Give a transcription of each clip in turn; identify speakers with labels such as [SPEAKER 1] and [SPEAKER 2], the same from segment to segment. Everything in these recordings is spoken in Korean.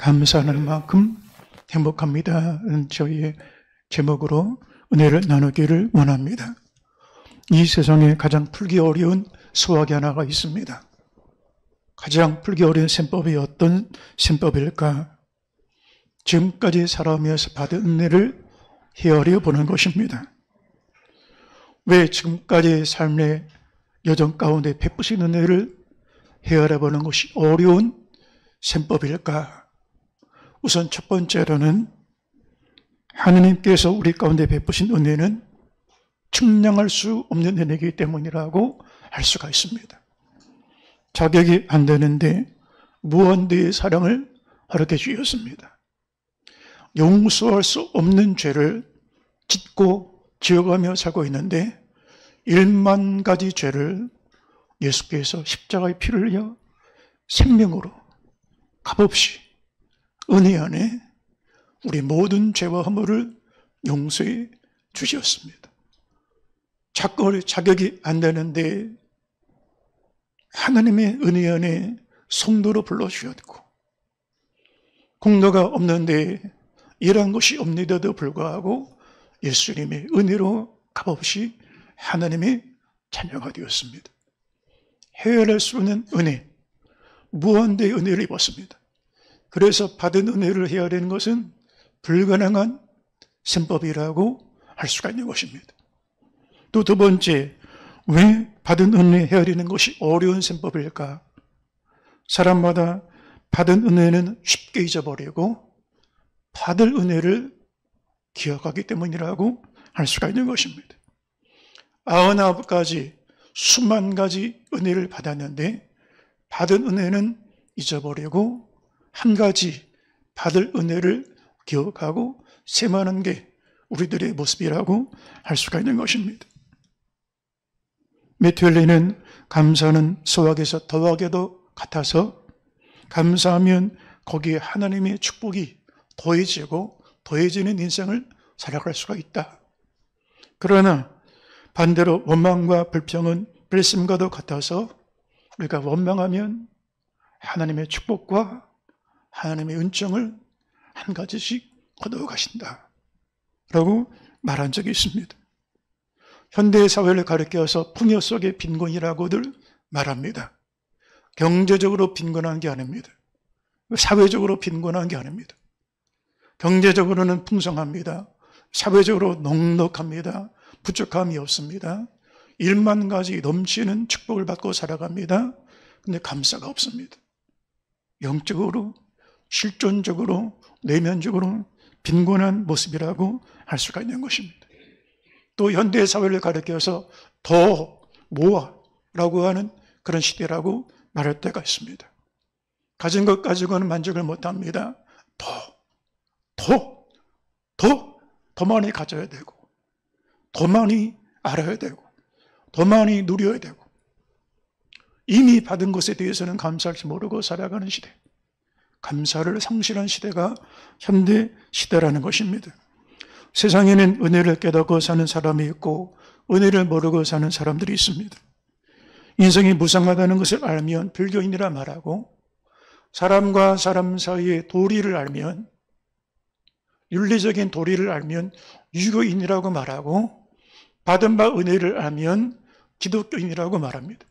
[SPEAKER 1] 감사하는 만큼 행복합니다는 저희의 제목으로 은혜를 나누기를 원합니다. 이 세상에 가장 풀기 어려운 수학이 하나가 있습니다. 가장 풀기 어려운 셈법이 어떤 셈법일까? 지금까지 살아오면서 받은 은혜를 헤아려 보는 것입니다. 왜 지금까지 삶의 여정 가운데 베푸신 은혜를 헤아려 보는 것이 어려운 셈법일까? 우선 첫 번째로는 하느님께서 우리 가운데 베푸신 은혜는 측량할 수 없는 은혜이기 때문이라고 할 수가 있습니다. 자격이 안 되는데 무한대의 사랑을 허락해 주셨습니다. 용서할 수 없는 죄를 짓고 지어가며 살고 있는데 1만 가지 죄를 예수께서 십자가의 피를 흘려 생명으로 값없이 은혜 안에 우리 모든 죄와 허물을 용서해 주셨습니다. 자격이 안 되는데 하나님의 은혜 안에 성도로 불러주셨고, 공로가 없는데 일한 것이 없는데도 불구하고 예수님의 은혜로 값없이 하나님의 자녀가 되었습니다. 헤아릴 수 없는 은혜, 무한대의 은혜를 입었습니다. 그래서 받은 은혜를 헤아리는 것은 불가능한 셈법이라고 할 수가 있는 것입니다. 또 두 번째, 왜 받은 은혜 헤아리는 것이 어려운 셈법일까? 사람마다 받은 은혜는 쉽게 잊어버리고 받을 은혜를 기억하기 때문이라고 할 수가 있는 것입니다. 99가지 수만 가지 은혜를 받았는데 받은 은혜는 잊어버리고 한 가지 받을 은혜를 기억하고 세마는 게 우리들의 모습이라고 할 수가 있는 것입니다. 메틀리는 감사는 수학에서 더하기도 같아서 감사하면 거기에 하나님의 축복이 더해지고 더해지는 인생을 살아갈 수가 있다. 그러나 반대로 원망과 불평은 불씀과도 같아서 우리가 원망하면 하나님의 축복과 하나님의 은총을 한 가지씩 거둬가신다 라고 말한 적이 있습니다. 현대 사회를 가리켜서 풍요 속의 빈곤이라고들 말합니다. 경제적으로 빈곤한 게 아닙니다. 사회적으로 빈곤한 게 아닙니다. 경제적으로는 풍성합니다. 사회적으로 넉넉합니다. 부족함이 없습니다. 1만 가지 넘치는 축복을 받고 살아갑니다. 근데 감사가 없습니다. 영적으로, 실존적으로, 내면적으로 빈곤한 모습이라고 할 수가 있는 것입니다. 또 현대 사회를 가리켜서 더 모아라고 하는 그런 시대라고 말할 때가 있습니다. 가진 것 가지고는 만족을 못합니다. 더 많이 가져야 되고, 더 많이 알아야 되고, 더 많이 누려야 되고, 이미 받은 것에 대해서는 감사할 줄 모르고 살아가는 시대, 감사를 상실한 시대가 현대 시대라는 것입니다. 세상에는 은혜를 깨닫고 사는 사람이 있고 은혜를 모르고 사는 사람들이 있습니다. 인생이 무상하다는 것을 알면 불교인이라 말하고, 사람과 사람 사이의 도리를 알면, 윤리적인 도리를 알면 유교인이라고 말하고, 받은 바 은혜를 알면 기독교인이라고 말합니다.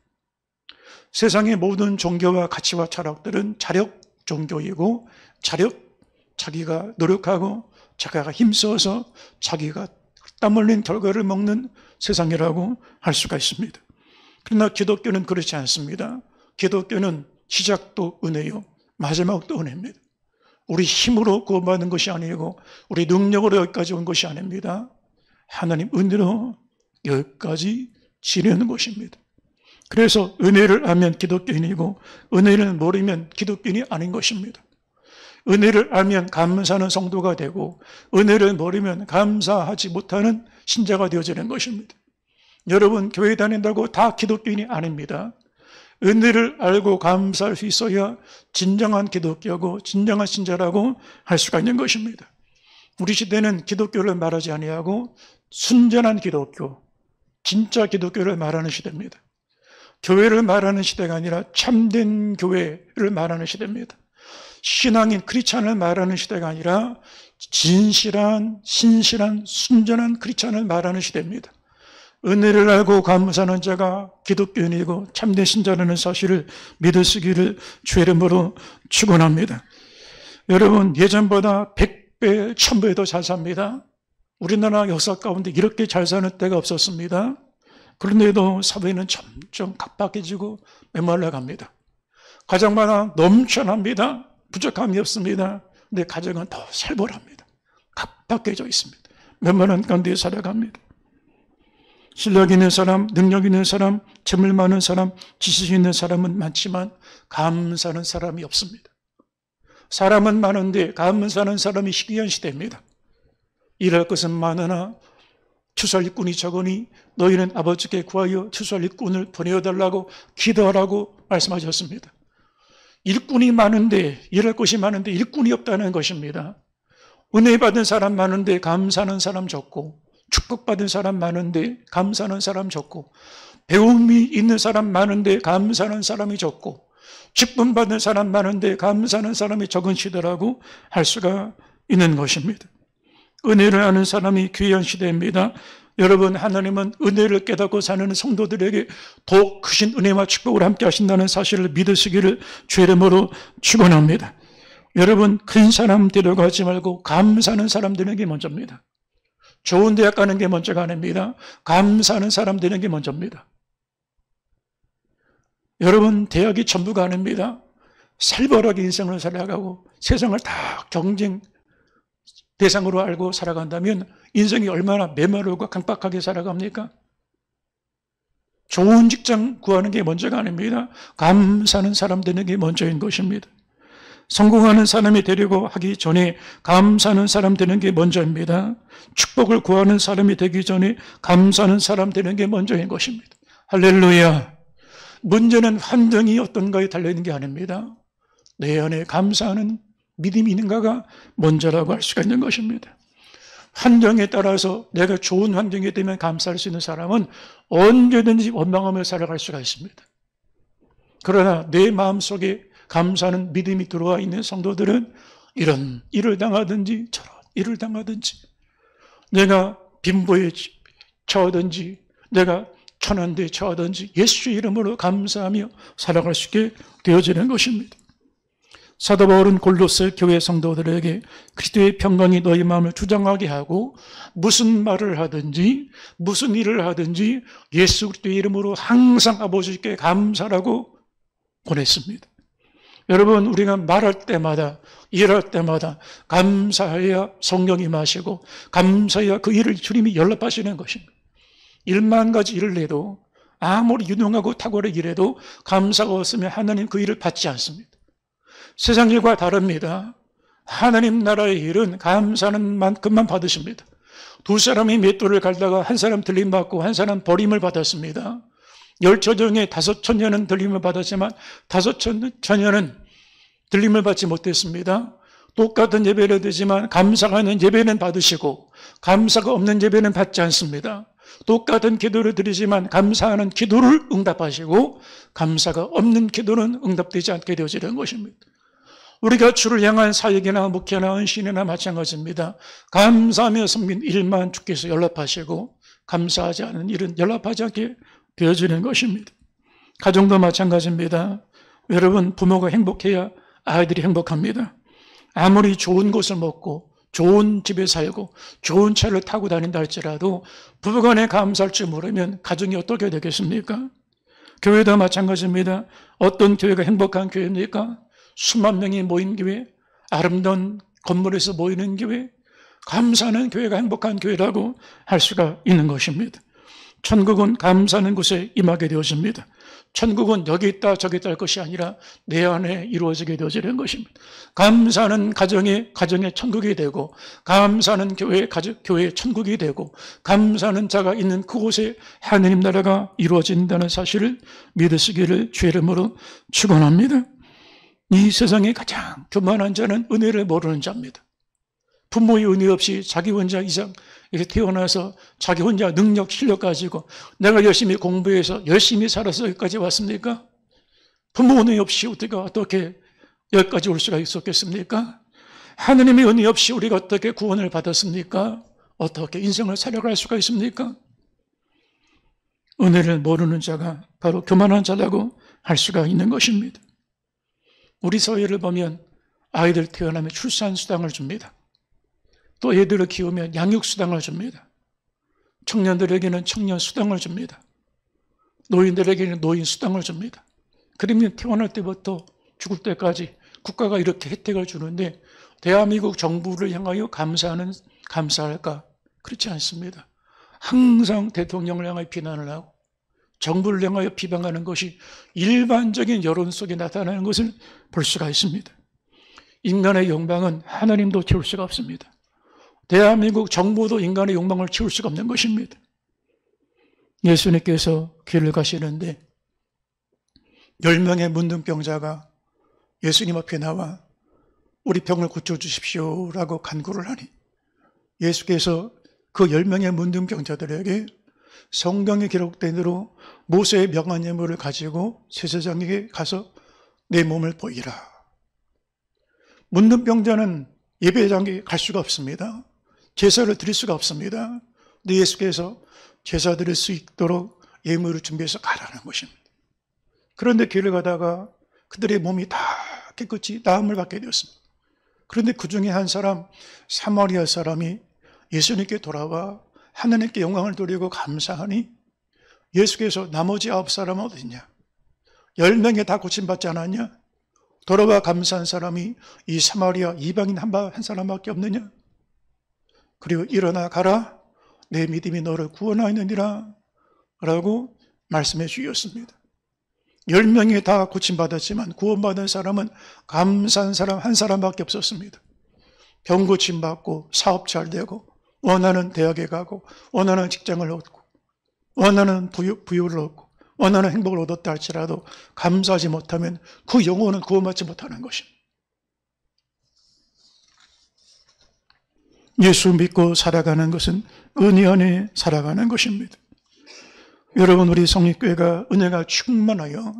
[SPEAKER 1] 세상의 모든 종교와 가치와 철학들은 자력 종교이고, 자기가 노력하고 자기가 힘써서 자기가 땀 흘린 결과를 먹는 세상이라고 할 수가 있습니다. 그러나 기독교는 그렇지 않습니다. 기독교는 시작도 은혜요, 마지막도 은혜입니다. 우리 힘으로 구원받는 것이 아니고 우리 능력으로 여기까지 온 것이 아닙니다. 하나님 은혜로 여기까지 지내는 것입니다. 그래서 은혜를 알면 기독교인이고 은혜를 모르면 기독교인이 아닌 것입니다. 은혜를 알면 감사하는 성도가 되고 은혜를 모르면 감사하지 못하는 신자가 되어지는 것입니다. 여러분, 교회 다닌다고 다 기독교인이 아닙니다. 은혜를 알고 감사할 수 있어야 진정한 기독교고 진정한 신자라고 할 수가 있는 것입니다. 우리 시대는 기독교를 말하지 아니하고 순전한 기독교, 진짜 기독교를 말하는 시대입니다. 교회를 말하는 시대가 아니라 참된 교회를 말하는 시대입니다. 신앙인 크리스찬을 말하는 시대가 아니라 진실한, 신실한, 순전한 크리스찬을 말하는 시대입니다. 은혜를 알고 감사하는 자가 기독교인이고 참된 신자라는 사실을 믿으시기를 주의 이름으로 축원합니다. 여러분, 예전보다 100배, 1000배 더 잘 삽니다. 우리나라 역사 가운데 이렇게 잘 사는 때가 없었습니다. 그런데도 사회는 점점 각박해지고 메말라 갑니다. 가정마다 넘쳐납니다. 부족함이 없습니다. 근데 가정은 더 살벌합니다. 각박해져 있습니다. 메말란 가운데 살아갑니다. 실력 있는 사람, 능력 있는 사람, 재물 많은 사람, 지식 있는 사람은 많지만 감사하는 사람이 없습니다. 사람은 많은데 감사하는 사람이 희귀한 시대입니다. 일할 것은 많으나 추수할 일꾼이 적으니 너희는 아버지께 구하여 추수할 일꾼을 보내어달라고 기도하라고 말씀하셨습니다. 일꾼이 많은데, 일할 것이 많은데 일꾼이 없다는 것입니다. 은혜 받은 사람 많은데 감사하는 사람 적고, 축복받은 사람 많은데 감사하는 사람 적고, 배움이 있는 사람 많은데 감사하는 사람이 적고, 직분 받은 사람 많은데 감사하는 사람이 적은 시대라고 할 수가 있는 것입니다. 은혜를 아는 사람이 귀한 시대입니다. 여러분, 하나님은 은혜를 깨닫고 사는 성도들에게 더욱 크신 은혜와 축복을 함께 하신다는 사실을 믿으시기를 주의 이름으로 축원합니다. 여러분, 큰 사람 데려가지 말고 감사하는 사람 되는 게 먼저입니다. 좋은 대학 가는 게 먼저가 아닙니다. 감사하는 사람 되는 게 먼저입니다. 여러분, 대학이 전부가 아닙니다. 살벌하게 인생을 살아가고 세상을 다 경쟁 대상으로 알고 살아간다면 인생이 얼마나 메마르고 강박하게 살아갑니까? 좋은 직장 구하는 게 먼저가 아닙니다. 감사하는 사람 되는 게 먼저인 것입니다. 성공하는 사람이 되려고 하기 전에 감사하는 사람 되는 게 먼저입니다. 축복을 구하는 사람이 되기 전에 감사하는 사람 되는 게 먼저인 것입니다. 할렐루야. 문제는 환경이 어떤가에 달려있는 게 아닙니다. 내 안에 감사하는 믿음이 있는가가 먼저라고 할 수가 있는 것입니다. 환경에 따라서 내가 좋은 환경이 되면 감사할 수 있는 사람은 언제든지 원망하며 살아갈 수가 있습니다. 그러나 내 마음속에 감사하는 믿음이 들어와 있는 성도들은 이런 일을 당하든지 저런 일을 당하든지, 내가 빈부에 처하든지 내가 천한데 처하든지 예수의 이름으로 감사하며 살아갈 수 있게 되어지는 것입니다. 사도 바울은 골로새 교회 성도들에게 그리스도의 평강이 너희 마음을 주장하게 하고 무슨 말을 하든지 무슨 일을 하든지 예수 그리스도의 이름으로 항상 아버지께 감사라고 보냈습니다. 여러분, 우리가 말할 때마다 일할 때마다 감사해야 성령이 마시고 감사해야 그 일을 주님이 연락하시는 것입니다. 1만 가지 일을 해도 아무리 유능하고 탁월한 일해도 감사가 없으면 하나님 그 일을 받지 않습니다. 세상 일과 다릅니다. 하나님 나라의 일은 감사하는 만큼만 받으십니다. 두 사람이 맷돌을 갈다가 한 사람 들림받고 한 사람 버림을 받았습니다. 10처 중에 5처녀는 들림을 받았지만 5처녀는 들림을 받지 못했습니다. 똑같은 예배를 드리지만 감사가 있는 예배는 받으시고 감사가 없는 예배는 받지 않습니다. 똑같은 기도를 드리지만 감사하는 기도를 응답하시고 감사가 없는 기도는 응답되지 않게 되어지는 것입니다. 우리가 주를 향한 사역이나 목회나 헌신이나 마찬가지입니다. 감사하며 섬긴 일만 주께서 연락하시고 감사하지 않은 일은 연락하지 않게 되어지는 것입니다. 가정도 마찬가지입니다. 여러분, 부모가 행복해야 아이들이 행복합니다. 아무리 좋은 것을 먹고 좋은 집에 살고 좋은 차를 타고 다닌다 할지라도 부부간에 감사할 줄 모르면 가정이 어떻게 되겠습니까? 교회도 마찬가지입니다. 어떤 교회가 행복한 교회입니까? 수만 명이 모인 교회, 아름다운 건물에서 모이는 교회, 감사하는 교회가 행복한 교회라고 할 수가 있는 것입니다. 천국은 감사하는 곳에 임하게 되어집니다. 천국은 여기 있다 저기 있다 할 것이 아니라 내 안에 이루어지게 되어지는 것입니다. 감사하는 가정의 천국이 되고 감사하는 교회의 천국이 되고 감사하는 자가 있는 그곳에 하나님 나라가 이루어진다는 사실을 믿으시기를 주의 이름으로 축원합니다. 이 세상에 가장 교만한 자는 은혜를 모르는 자입니다. 부모의 은혜 없이 자기 혼자 이렇게 태어나서 자기 혼자 능력, 실력 가지고 내가 열심히 공부해서 열심히 살아서 여기까지 왔습니까? 부모 은혜 없이 어떻게 여기까지 올 수가 있었겠습니까? 하느님의 은혜 없이 우리가 어떻게 구원을 받았습니까? 어떻게 인생을 살아갈 수가 있습니까? 은혜를 모르는 자가 바로 교만한 자라고 할 수가 있는 것입니다. 우리 사회를 보면 아이들 태어나면 출산수당을 줍니다. 또 애들을 키우면 양육수당을 줍니다. 청년들에게는 청년수당을 줍니다. 노인들에게는 노인수당을 줍니다. 그러면 태어날 때부터 죽을 때까지 국가가 이렇게 혜택을 주는데 대한민국 정부를 향하여 감사할까? 그렇지 않습니다. 항상 대통령을 향하여 비난을 하고 정부를 향하여 비방하는 것이 일반적인 여론 속에 나타나는 것을 볼 수가 있습니다. 인간의 욕망은 하나님도 채울 수가 없습니다. 대한민국 정부도 인간의 욕망을 채울 수가 없는 것입니다. 예수님께서 길을 가시는데 10명의 문둥병자가 예수님 앞에 나와 우리 병을 고쳐주십시오라고 간구를 하니 예수께서 그 10명의 문둥병자들에게 성경에 기록된 대로 모세의 명한 예물을 가지고 제사장에게 가서 내 몸을 보이라. 문둥병자는 예배장에 갈 수가 없습니다. 제사를 드릴 수가 없습니다. 근데 예수께서 제사 드릴 수 있도록 예물을 준비해서 가라는 것입니다. 그런데 길을 가다가 그들의 몸이 다 깨끗이 나음을 받게 되었습니다. 그런데 그 중에 한 사람, 사마리아 사람이 예수님께 돌아와 하나님께 영광을 돌리고 감사하니 예수께서 나머지 9사람은 어디냐? 10명이 다 고침받지 않았냐? 돌아와 감사한 사람이 이 사마리아 이방인 한 사람밖에 없느냐? 그리고 일어나 가라. 내 믿음이 너를 구원하였느니라 라고 말씀해 주셨습니다. 10명이 다 고침받았지만 구원받은 사람은 감사한 사람 한 사람밖에 없었습니다. 병 고침받고 사업 잘 되고 원하는 대학에 가고 원하는 직장을 얻고 원하는 부유를 얻고 원하는 행복을 얻었다 할지라도 감사하지 못하면 그 영혼은 구원받지 못하는 것입니다. 예수 믿고 살아가는 것은 은혜 안에 살아가는 것입니다. 여러분, 우리 성립교회가 은혜가 충만하여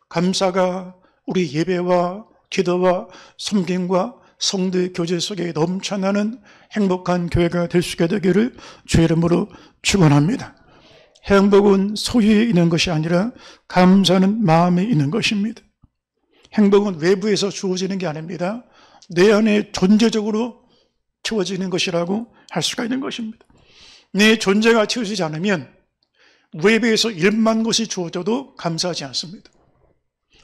[SPEAKER 1] 감사가 우리 예배와 기도와 섬김과 성도의 교제 속에 넘쳐나는 행복한 교회가 될 수 있게 되기를 주의 이름으로 축원합니다. 행복은 소유에 있는 것이 아니라 감사는 마음에 있는 것입니다. 행복은 외부에서 주어지는 게 아닙니다. 내 안에 존재적으로 채워지는 것이라고 할 수가 있는 것입니다. 내 존재가 채워지지 않으면 외부에서 1만 것이 주어져도 감사하지 않습니다.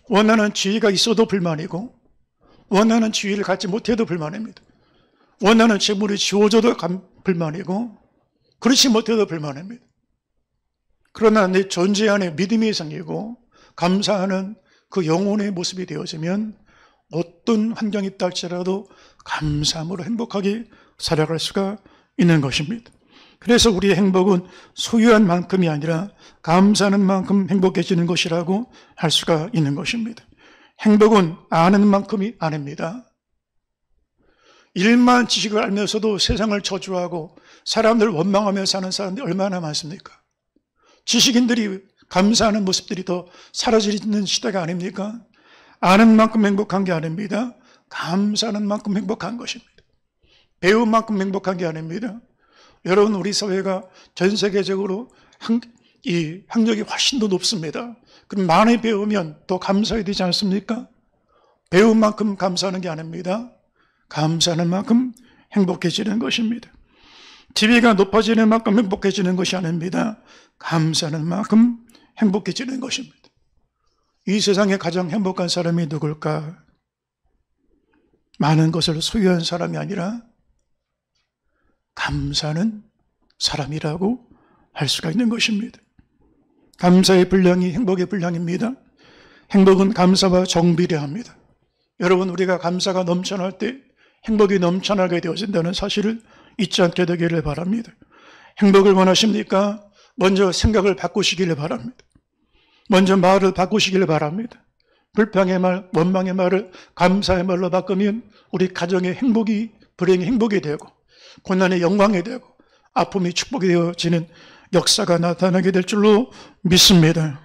[SPEAKER 1] 원하는 지위가 있어도 불만이고 원하는 지위를 갖지 못해도 불만입니다. 원하는 재물이 주어져도 불만이고 그렇지 못해도 불만입니다. 그러나 내 존재 안에 믿음이 생기고 감사하는 그 영혼의 모습이 되어지면 어떤 환경이 있다 할지라도 감사함으로 행복하게 살아갈 수가 있는 것입니다. 그래서 우리의 행복은 소유한 만큼이 아니라 감사하는 만큼 행복해지는 것이라고 할 수가 있는 것입니다. 행복은 아는 만큼이 아닙니다. 일만 지식을 알면서도 세상을 저주하고 사람들 원망하며 사는 사람들이 얼마나 많습니까? 지식인들이 감사하는 모습들이 더 사라지는 시대가 아닙니까? 아는 만큼 행복한 게 아닙니다. 감사하는 만큼 행복한 것입니다. 배운 만큼 행복한 게 아닙니다. 여러분, 우리 사회가 전 세계적으로 이 학력이 훨씬 더 높습니다. 그럼 많이 배우면 더 감사해야 되지 않습니까? 배운 만큼 감사하는 게 아닙니다. 감사하는 만큼 행복해지는 것입니다. 지위가 높아지는 만큼 행복해지는 것이 아닙니다. 감사하는 만큼 행복해지는 것입니다. 이 세상에 가장 행복한 사람이 누굴까? 많은 것을 소유한 사람이 아니라 감사하는 사람이라고 할 수가 있는 것입니다. 감사의 분량이 행복의 분량입니다. 행복은 감사와 정비례합니다. 여러분, 우리가 감사가 넘쳐날 때 행복이 넘쳐나게 되어진다는 사실을 잊지 않게 되기를 바랍니다. 행복을 원하십니까? 먼저 생각을 바꾸시기를 바랍니다. 먼저 말을 바꾸시기를 바랍니다. 불평의 말, 원망의 말을 감사의 말로 바꾸면 우리 가정의 행복이 불행이 행복이 되고 고난의 영광이 되고 아픔이 축복이 되어지는 역사가 나타나게 될 줄로 믿습니다.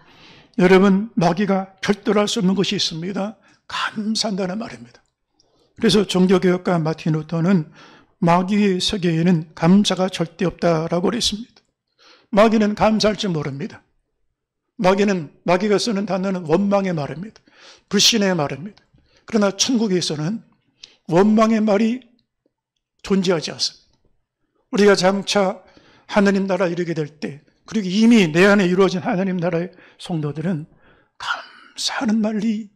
[SPEAKER 1] 여러분, 마귀가 별도할 수 없는 것이 있습니다. 감사한다는 말입니다. 그래서 종교개혁가 마틴 루터는 마귀의 세계에는 감사가 절대 없다라고 그랬습니다. 마귀는 감사할 줄 모릅니다. 마귀가 쓰는 단어는 원망의 말입니다. 불신의 말입니다. 그러나 천국에서는 원망의 말이 존재하지 않습니다. 우리가 장차 하나님 나라 이르게 될 때, 그리고 이미 내 안에 이루어진 하나님 나라의 성도들은 감사하는 말이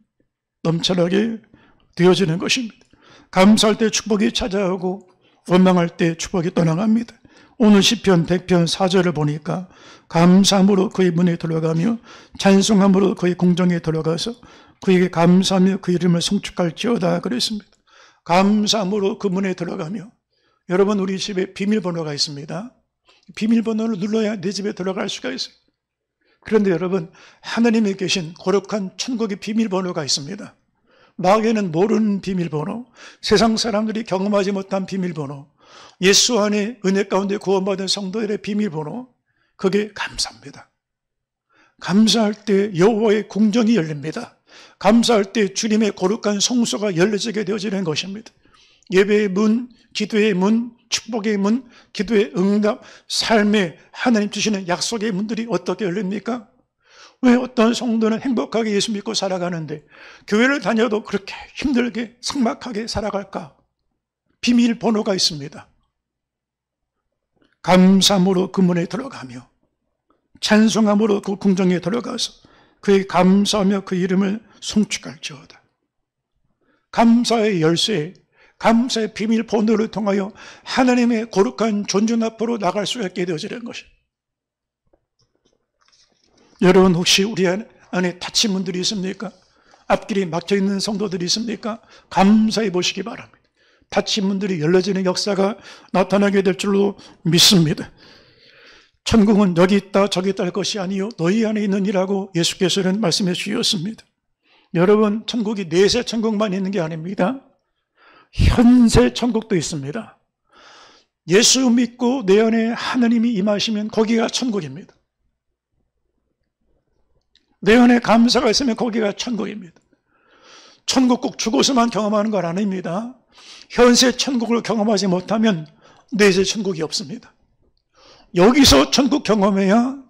[SPEAKER 1] 넘쳐나게 되어지는 것입니다. 감사할 때 축복이 찾아오고 원망할 때 축복이 떠나갑니다. 오늘 시편 100편 4절을 보니까 감사함으로 그의 문에 들어가며 찬송함으로 그의 궁정에 들어가서 그에게 감사하며 그 이름을 송축할지어다 그랬습니다. 감사함으로 그 문에 들어가며, 여러분 우리 집에 비밀번호가 있습니다. 비밀번호를 눌러야 내 집에 들어갈 수가 있어요. 그런데 여러분, 하나님이 계신 거룩한 천국의 비밀번호가 있습니다. 마귀는 모르는 비밀번호, 세상 사람들이 경험하지 못한 비밀번호, 예수 안에 은혜 가운데 구원받은 성도들의 비밀번호, 그게 감사입니다. 감사할 때 여호와의 궁정이 열립니다. 감사할 때 주님의 거룩한 성소가 열려지게 되어지는 것입니다. 예배의 문, 기도의 문, 축복의 문, 기도의 응답, 삶의 하나님 주시는 약속의 문들이 어떻게 열립니까? 왜 어떤 성도는 행복하게 예수 믿고 살아가는데 교회를 다녀도 그렇게 힘들게 삭막하게 살아갈까? 비밀번호가 있습니다. 감사함으로 그 문에 들어가며 찬송함으로 그 궁정에 들어가서 그의 감사하며 그 이름을 송축할지어다. 감사의 열쇠, 감사의 비밀번호를 통하여 하나님의 거룩한 존중 앞으로 나갈 수 있게 되어지는 것입니다. 여러분 혹시 우리 안에 닫힌 문들이 있습니까? 앞길이 막혀있는 성도들이 있습니까? 감사해 보시기 바랍니다. 닫힌 문들이 열려지는 역사가 나타나게 될 줄로 믿습니다. 천국은 여기 있다 저기 있다 할 것이 아니요 너희 안에 있느니라고 예수께서는 말씀해 주셨습니다. 여러분, 천국이 내세 천국만 있는 게 아닙니다. 현세 천국도 있습니다. 예수 믿고 내 안에 하나님이 임하시면 거기가 천국입니다. 내 안에 감사가 있으면 거기가 천국입니다. 천국 꼭 죽어서만 경험하는 건 아닙니다. 현세 천국을 경험하지 못하면 내세 천국이 없습니다. 여기서 천국 경험해야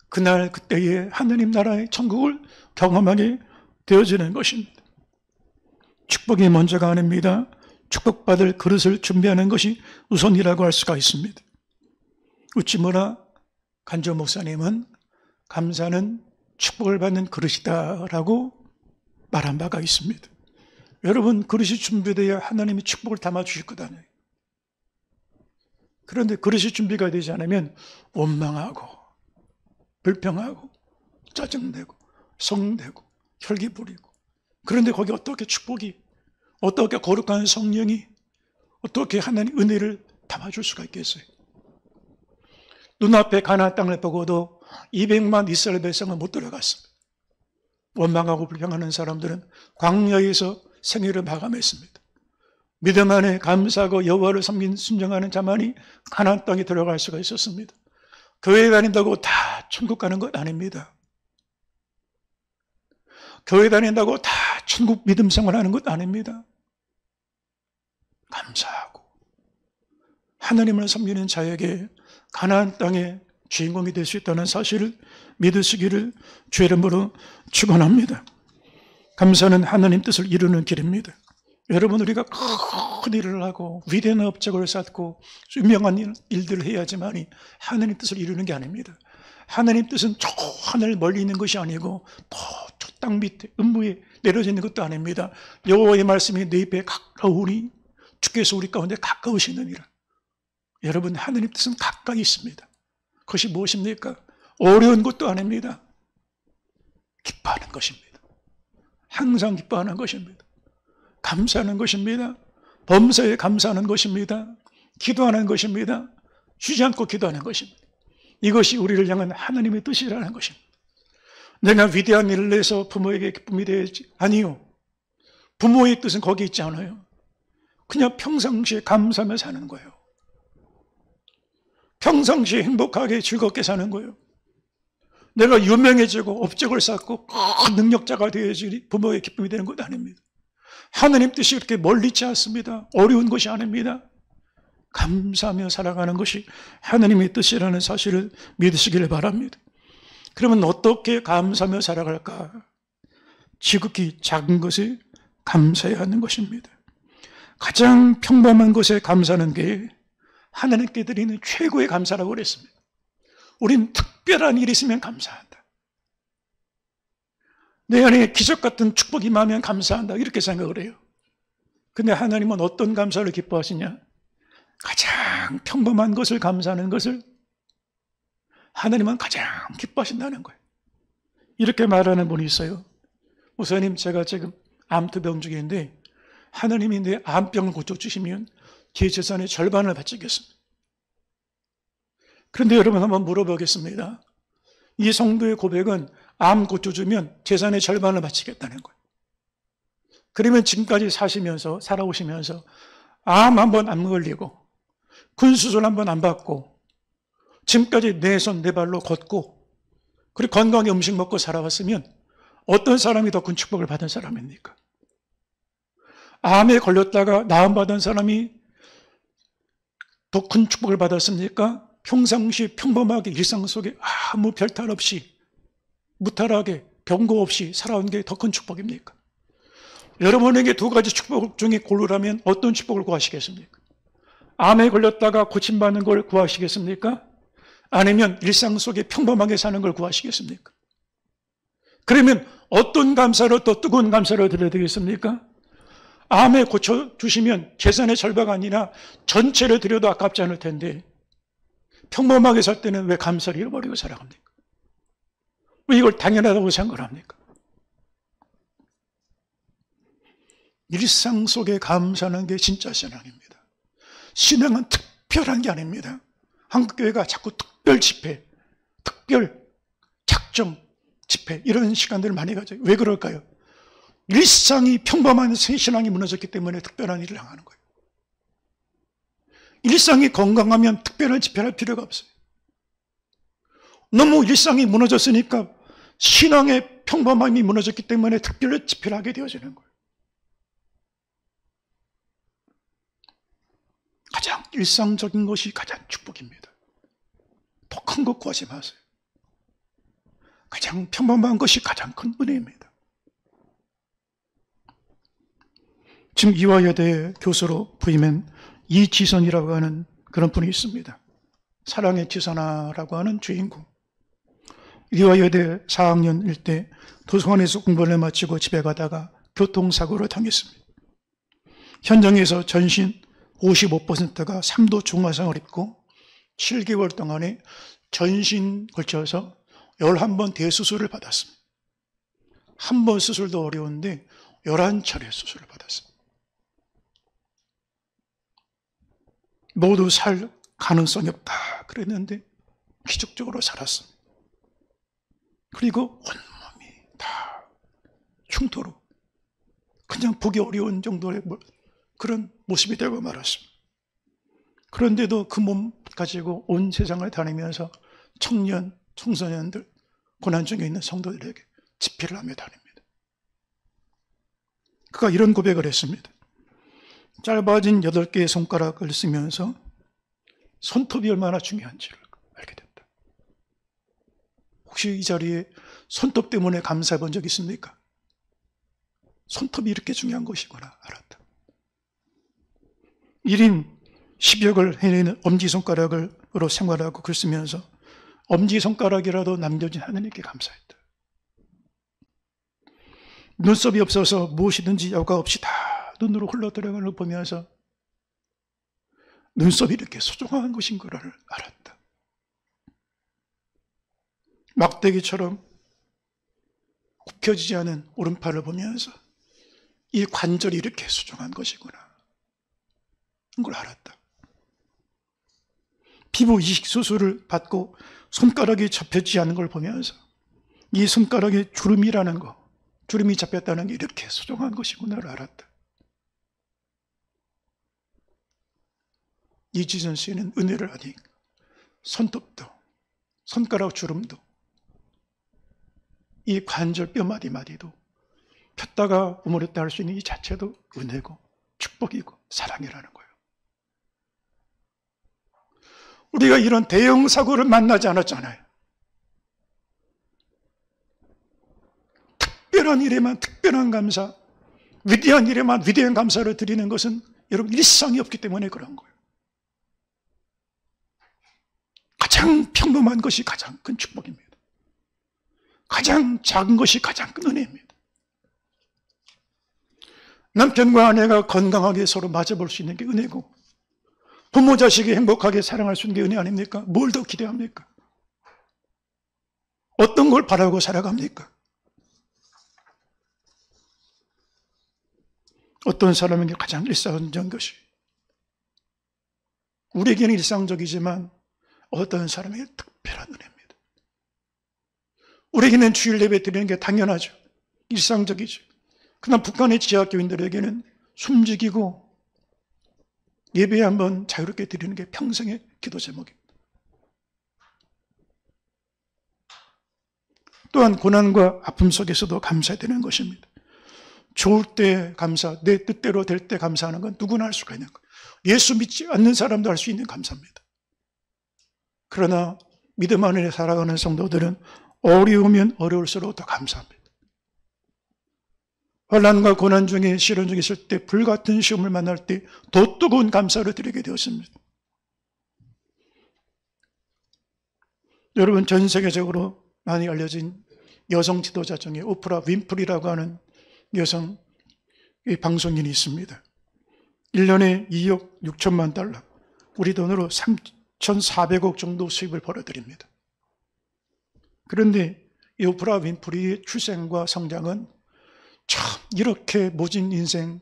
[SPEAKER 1] 그날 그때의 하나님 나라의 천국을 경험하게 되어지는 것입니다. 축복이 먼저가 아닙니다. 축복받을 그릇을 준비하는 것이 우선이라고 할 수가 있습니다. 우찌무라 간조 목사님은 감사는 축복을 받는 그릇이다라고 말한 바가 있습니다. 여러분, 그릇이 준비되어야 하나님이 축복을 담아주실 것 아니에요. 그런데 그릇이 준비가 되지 않으면 원망하고 불평하고 짜증내고 성내고 혈기 부리고, 그런데 거기 어떻게 축복이, 어떻게 거룩한 성령이, 어떻게 하나님 은혜를 담아줄 수가 있겠어요? 눈앞에 가나안 땅을 보고도 200만 이스라엘 백성은 못 들어갔습니다. 원망하고 불평하는 사람들은 광야에서 생애를 마감했습니다. 믿음 안에 감사하고 여호와를 섬긴 순종하는 자만이 가나안 땅에 들어갈 수가 있었습니다. 교회 다닌다고 다 천국 가는 것 아닙니다. 교회 다닌다고 다 천국 믿음 생활하는 것 아닙니다. 감사하고 하나님을 섬기는 자에게 가나안 땅의 주인공이 될 수 있다는 사실을 믿으시기를 주의 이름으로 축원합니다. 감사는 하나님 뜻을 이루는 길입니다. 여러분, 우리가 큰 일을 하고 위대한 업적을 쌓고 유명한 일들을 해야지만이 하나님 뜻을 이루는 게 아닙니다. 하나님 뜻은 저 하늘 멀리 있는 것이 아니고 저 땅 밑에 음부에 내려져 있는 것도 아닙니다. 여호와의 말씀이 내 입에 가까우니 주께서 우리 가운데 가까우시느니라. 여러분, 하나님 뜻은 가까이 있습니다. 그것이 무엇입니까? 어려운 것도 아닙니다. 기뻐하는 것입니다. 항상 기뻐하는 것입니다. 감사하는 것입니다. 범사에 감사하는 것입니다. 기도하는 것입니다. 쉬지 않고 기도하는 것입니다. 이것이 우리를 향한 하나님의 뜻이라는 것입니다. 내가 위대한 일을 내서 부모에게 기쁨이 되지, 아니요. 부모의 뜻은 거기 있지 않아요. 그냥 평상시에 감사하며 사는 거예요. 평상시에 행복하게 즐겁게 사는 거예요. 내가 유명해지고 업적을 쌓고 큰 능력자가 되어야지 부모의 기쁨이 되는 것 아닙니다. 하나님 뜻이 그렇게 멀리 있지 않습니다. 어려운 것이 아닙니다. 감사하며 살아가는 것이 하나님의 뜻이라는 사실을 믿으시기를 바랍니다. 그러면 어떻게 감사하며 살아갈까? 지극히 작은 것에 감사해야 하는 것입니다. 가장 평범한 것에 감사하는 게 하나님께 드리는 최고의 감사라고 그랬습니다. 우린 특별한 일이 있으면 감사한다. 내 안에 기적 같은 축복이 임하면 감사한다. 이렇게 생각을 해요. 근데 하나님은 어떤 감사를 기뻐하시냐? 가장 평범한 것을 감사하는 것을 하나님은 가장 기뻐하신다는 거예요. 이렇게 말하는 분이 있어요. 목사님, 제가 지금 암투병 중인데 하나님이 내 암병을 고쳐주시면 제 재산의 절반을 바치겠습니다. 그런데 여러분 한번 물어보겠습니다. 이 성도의 고백은 암 고쳐주면 재산의 절반을 바치겠다는 거예요. 그러면 지금까지 살아오시면서 암 한 번 안 걸리고 군수술 한 번 안 받고 지금까지 내 손 내 발로 걷고 그리고 건강하게 음식 먹고 살아왔으면 어떤 사람이 더 큰 축복을 받은 사람입니까? 암에 걸렸다가 나음받은 사람이 더 큰 축복을 받았습니까? 평상시 평범하게 일상 속에 아무 별탈 없이 무탈하게 병고 없이 살아온 게 더 큰 축복입니까? 여러분에게 두 가지 축복 중에 고르라면 어떤 축복을 구하시겠습니까? 암에 걸렸다가 고침받는 걸 구하시겠습니까? 아니면 일상 속에 평범하게 사는 걸 구하시겠습니까? 그러면 어떤 감사로 또 뜨거운 감사를 드려야 되겠습니까? 암에 고쳐주시면 재산의 절반이 아니라 전체를 드려도 아깝지 않을 텐데 평범하게 살 때는 왜 감사를 잃어버리고 살아갑니까? 왜 이걸 당연하다고 생각을 합니까? 일상 속에 감사하는 게 진짜 신앙입니다. 신앙은 특별한 게 아닙니다. 한국교회가 자꾸 특별 집회, 특별 작정 집회 이런 시간들을 많이 가져요. 왜 그럴까요? 일상이 평범한 신앙이 무너졌기 때문에 특별한 일을 당하는 거예요. 일상이 건강하면 특별한 집회를 할 필요가 없어요. 너무 일상이 무너졌으니까 신앙의 평범함이 무너졌기 때문에 특별한 집회를 하게 되어지는 거예요. 가장 일상적인 것이 가장 축복입니다. 더 큰 것 구하지 마세요. 가장 평범한 것이 가장 큰 은혜입니다. 지금 이화여대 교수로 부임한 이지선이라고 하는 그런 분이 있습니다. 사랑의 지선아라고 하는 주인공. 이화여대 4학년일 때 도서관에서 공부를 마치고 집에 가다가 교통사고를 당했습니다. 현장에서 전신 55%가 3도 중화상을 입고 7개월 동안에 전신 걸쳐서 11번 대수술을 받았습니다. 한 번 수술도 어려운데 11차례 수술을 받았습니다. 모두 살 가능성이 없다 그랬는데 기적적으로 살았습니다. 그리고 온몸이 다 흉터로 그냥 보기 어려운 정도의 그런 모습이 되고 말았습니다. 그런데도 그 몸 가지고 온 세상을 다니면서 청년, 청소년들, 고난 중에 있는 성도들에게 집회를 하며 다닙니다. 그가 이런 고백을 했습니다. 짧아진 8개의 손가락을 쓰면서 손톱이 얼마나 중요한지를 알게 됐다. 혹시 이 자리에 손톱 때문에 감사해 본 적 있습니까? 손톱이 이렇게 중요한 것이구나 알았다. 1인 10역을 해내는 엄지손가락으로 생활하고 글 쓰면서 엄지손가락이라도 남겨진 하나님께 감사했다. 눈썹이 없어서 무엇이든지 여과 없이 다 눈으로 흘러들어가는 걸 보면서 눈썹이 이렇게 소중한 것인 걸 알았다. 막대기처럼 굽혀지지 않은 오른팔을 보면서 이 관절이 이렇게 소중한 것이구나 그걸 알았다. 피부 이식 수술을 받고 손가락이 잡혀지지 않은 걸 보면서 이 손가락에 주름이라는 거, 주름이 잡혔다는 게 이렇게 소중한 것이구나를 알았다. 이지선 씨는 은혜를 아니 손톱도 손가락 주름도 이 관절 뼈 마디마디도 폈다가 우물었다 할 수 있는 이 자체도 은혜고 축복이고 사랑이라는 거예요. 우리가 이런 대형 사고를 만나지 않았잖아요. 특별한 일에만 특별한 감사, 위대한 일에만 위대한 감사를 드리는 것은 여러분 일상이 없기 때문에 그런 거예요. 가장 평범한 것이 가장 큰 축복입니다. 가장 작은 것이 가장 큰 은혜입니다. 남편과 아내가 건강하게 서로 맞아볼 수 있는 게 은혜고, 부모 자식이 행복하게 사랑할 수 있는 게 은혜 아닙니까? 뭘 더 기대합니까? 어떤 걸 바라고 살아갑니까? 어떤 사람에게 가장 일상적인 것이, 우리에게는 일상적이지만 어떤 사람에게 특별한 은혜입니다. 우리에게는 주일 예배 드리는 게 당연하죠. 일상적이죠. 그러나 북한의 지하교인들에게는 숨지기고 예배 한번 자유롭게 드리는 게 평생의 기도 제목입니다. 또한 고난과 아픔 속에서도 감사해야 되는 것입니다. 좋을 때 감사, 내 뜻대로 될 때 감사하는 건 누구나 할 수가 있는 거예요. 예수 믿지 않는 사람도 할 수 있는 감사입니다. 그러나 믿음 안에 살아가는 성도들은 어려우면 어려울수록 더 감사합니다. 환난과 고난 중에 시련 중에 있을 때 불같은 시험을 만날 때 더 뜨거운 감사를 드리게 되었습니다. 여러분, 전 세계적으로 많이 알려진 여성 지도자 중에 오프라 윈프리라고 하는 여성 방송인이 있습니다. 1년에 2억 6천만 달러, 우리 돈으로 3,400억 정도 수입을 벌어들입니다. 그런데 이 오프라 윈프리의 출생과 성장은 참 이렇게 모진 인생,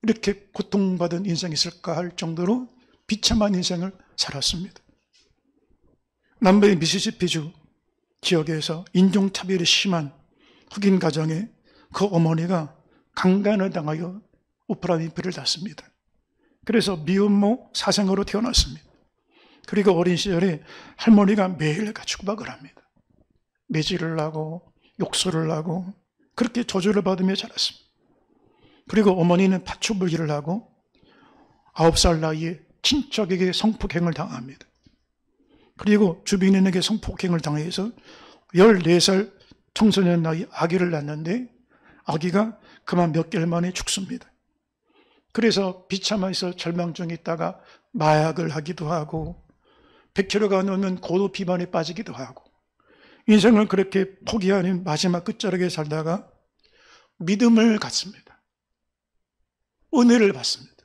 [SPEAKER 1] 이렇게 고통받은 인생이 있을까 할 정도로 비참한 인생을 살았습니다. 남부의 미시시피주 지역에서 인종차별이 심한 흑인 가정에 그 어머니가 강간을 당하여 오프라 윈프리를 낳습니다. 그래서 미혼모 사생아로 태어났습니다. 그리고 어린 시절에 할머니가 매일 가축박을 합니다. 매질을 하고 욕설을 하고 그렇게 저주를 받으며 자랐습니다. 그리고 어머니는 파출부기를 하고 9살 나이에 친척에게 성폭행을 당합니다. 그리고 주변인에게 성폭행을 당해서 14살 청소년 나이 아기를 낳는데 아기가 그만 몇 개월 만에 죽습니다. 그래서 비참해서 절망 중에 있다가 마약을 하기도 하고 100kg가 넘는 고도 비만에 빠지기도 하고 인생을 그렇게 포기하는 마지막 끝자락에 살다가 믿음을 갖습니다. 은혜를 받습니다.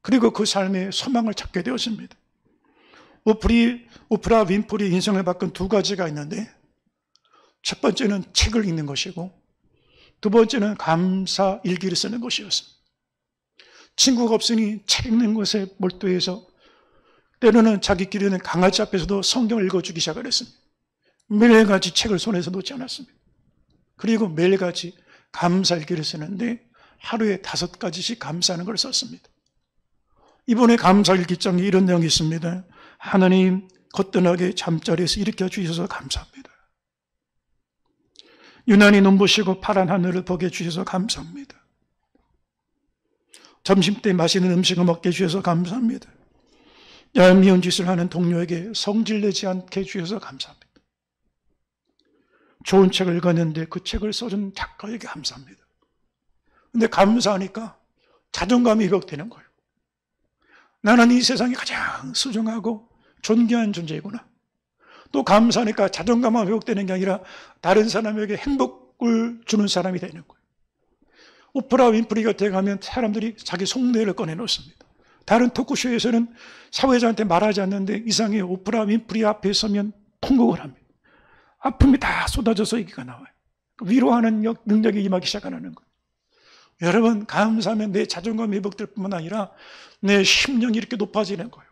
[SPEAKER 1] 그리고 그 삶에 소망을 찾게 되었습니다. 오프라 윈프리 인생을 바꾼 두 가지가 있는데, 첫 번째는 책을 읽는 것이고 두 번째는 감사 일기를 쓰는 것이었습니다. 친구가 없으니 책 읽는 것에 몰두해서 때로는 자기끼리는 강아지 앞에서도 성경을 읽어주기 시작을 했습니다. 매일같이 책을 손에서 놓지 않았습니다. 그리고 매일같이 감사 일기를 쓰는데 하루에 5가지씩 감사하는 걸 썼습니다. 이번에 감사 일기장에 이런 내용이 있습니다. 하나님, 거뜬하게 잠자리에서 일으켜 주셔서 감사합니다. 유난히 눈부시고 파란 하늘을 보게 해주셔서 감사합니다. 점심때 맛있는 음식을 먹게 해주셔서 감사합니다. 얄미운 짓을 하는 동료에게 성질내지 않게 해주셔서 감사합니다. 좋은 책을 읽었는데 그 책을 써준 작가에게 감사합니다. 근데 감사하니까 자존감이 회복되는 거예요. 나는 이 세상에 가장 소중하고 존귀한 존재이구나. 또 감사하니까 자존감만 회복되는 게 아니라 다른 사람에게 행복을 주는 사람이 되는 거예요. 오프라 윈프리 곁에 가면 사람들이 자기 속내를 꺼내놓습니다. 다른 토크쇼에서는 사회자한테 말하지 않는데 이상하게 오프라 윈프리 앞에 서면 통곡을 합니다. 아픔이 다 쏟아져서 얘기가 나와요. 위로하는 능력이 임하기 시작하는 거예요. 여러분, 감사하면 내 자존감이 회복될 뿐만 아니라 내 심령이 이렇게 높아지는 거예요.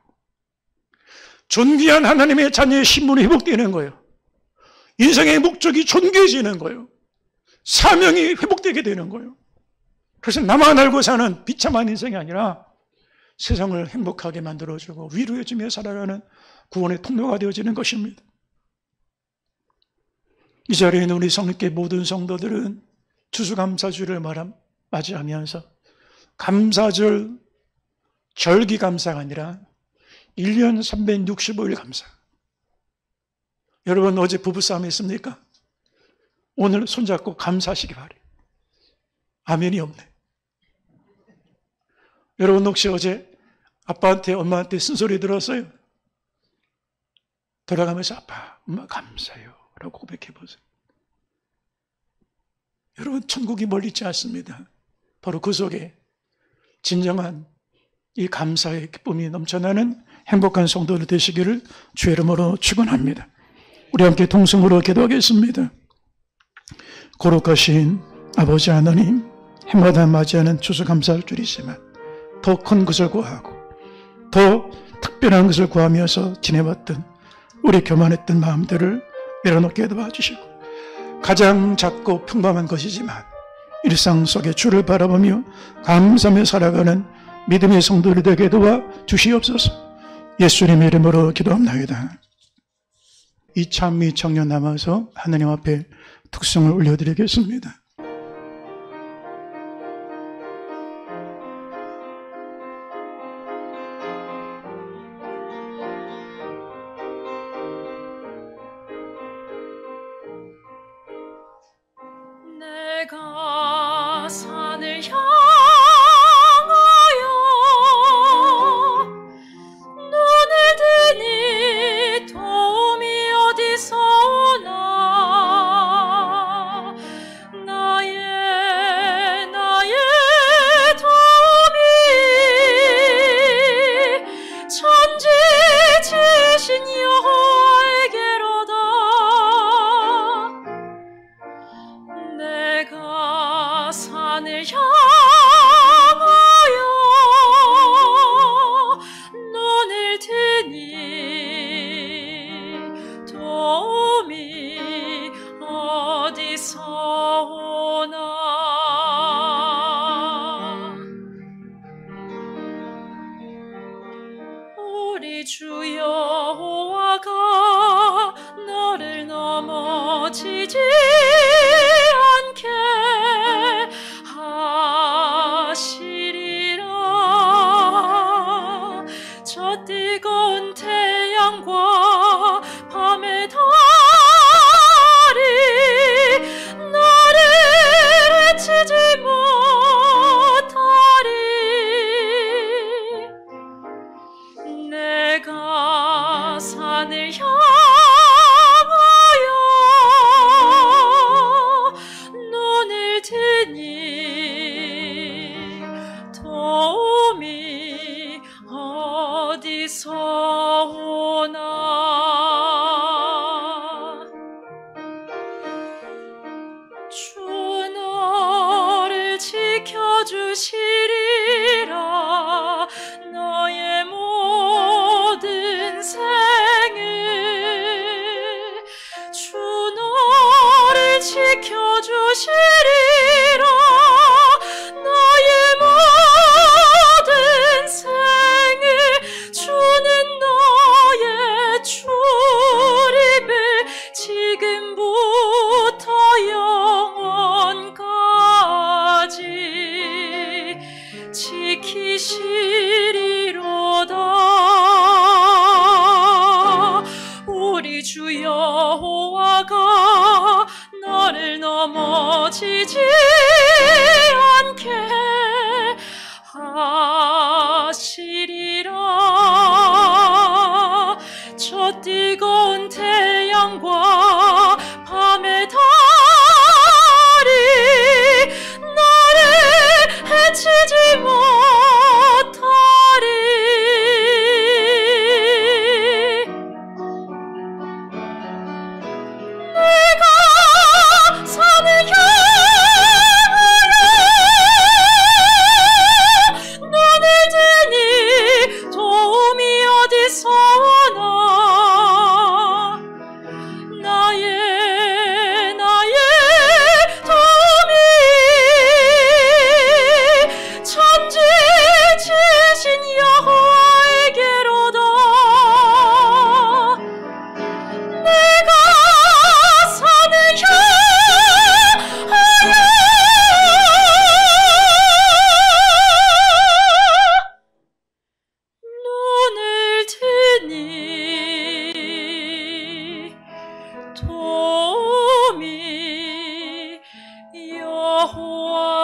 [SPEAKER 1] 존귀한 하나님의 자녀의 신분이 회복되는 거예요. 인생의 목적이 존귀해지는 거예요. 사명이 회복되게 되는 거예요. 그래서 나만 알고 사는 비참한 인생이 아니라 세상을 행복하게 만들어주고 위로해주며 살아가는 구원의 통로가 되어지는 것입니다. 이 자리에 있는 우리 성립교회 모든 성도들은 추수감사주를 맞이하면서 감사절, 절기감사가 아니라 1년 365일 감사. 여러분 어제 부부싸움 했습니까? 오늘 손잡고 감사하시기 바래요. 아멘이 없네. 여러분 혹시 어제 아빠한테 엄마한테 쓴소리 들었어요? 돌아가면서 아빠, 엄마 감사해요 라고 고백해 보세요. 여러분 천국이 멀리 있지 않습니다. 바로 그 속에 진정한 이 감사의 기쁨이 넘쳐나는 행복한 성도들 되시기를 주의 이름으로 축원합니다. 우리 함께 통성으로 기도하겠습니다. 거룩하신 아버지 하나님, 해마다 맞이하는 추수감사할 줄이지만 더 큰 것을 구하고 더 특별한 것을 구하면서 지내왔던 우리 교만했던 마음들을 내려놓게 도와주시고, 가장 작고 평범한 것이지만 일상 속에 주를 바라보며 감사하며 살아가는 믿음의 성도들이 되게 도와주시옵소서. 예수님의 이름으로 기도합나이다. 이찬미 청년 남아서 하나님 앞에 특성을 올려드리겠습니다.
[SPEAKER 2] 내가 산을 향하여 눈을 드니 도움이 어디서 오나. 나의 도움이 천지지신 여호와에게로다. 내가 산을 향하여 눈을 드니 도움이 어디서 오나. 우리 주 여호와가 너를 넘어지지 않게 노래하리니 도미 여호와